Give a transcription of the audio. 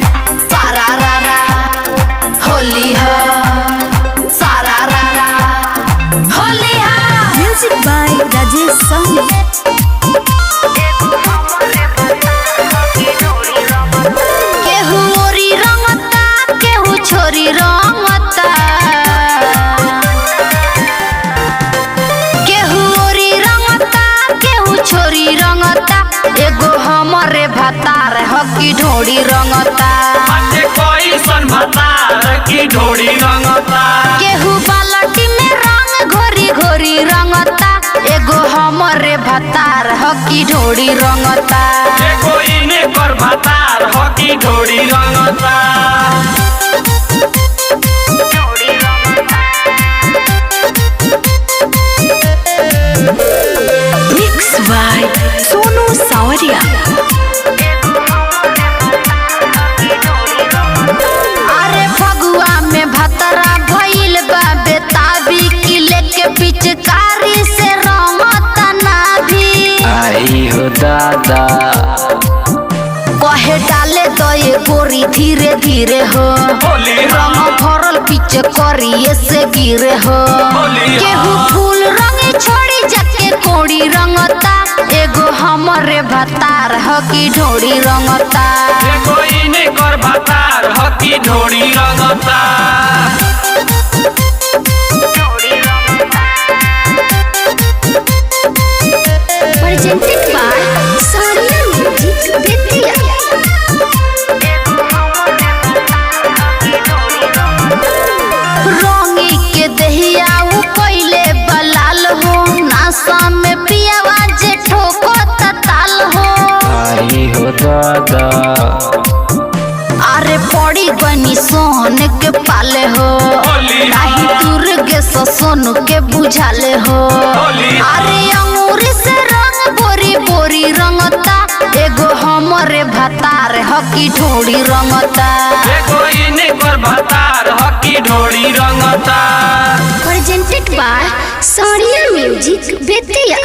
सारा रारा होली हो, सारा रारा होली हो। Music by Rajesh Sahni. केहू ओरी रंगता केहू छोरी रंगता, केहू ओरी रंगता केहू छोरी रंगता, एगो हमरे भतार हकी ढोड़ी रंगता। कैसन भतार की ढोड़ी रंगता, केहू बाल्टी में रंग घोरी घोरी रंगता, एगो हमरे भतार हकी ढोड़ी रंगता। एगो इने कर भतार हकी ढोड़ी रंगता। मिक्स बाय सोनू सावरिया। अरे फगुआ में भतरा भइल बा बेताबी, की लेके पिचकारी से रंगता ना भी। आई हो दादा कहे डाले तो ये गोरी धीरे धीरे हो, होली हो। रंग भरल पीछे करिए से गिरे हो। होली हो। केहू फूल रंग छोड़ी जाके कोड़ी रंगता, एगो हमरे भतार हकी ढोड़ी रंगता। एगो इने कर भतार हकी ढोड़ी रंगता। प्रेजेंटेड बाय सारिया म्यूजिक बेतिया। रंगी के दहिया उ पहिले बलाल हो, नासा में पियावा जे ठोको ताल हो। आई हो दादा अरे पड़ी बनी सोन के पाले हो, होली हो। नाही दुर्गे सोनू के बुझाले हो। होली हो। अरे अंगूरी से रंग बोरी बोरी रंगता, एगो हमरे भतार हकी ढोड़ी रंगता। एगो इने कर भतार हकी ढोड़ी रंगता। प्रेजेंटेड बाय सारिया म्यूजिक बेतिया।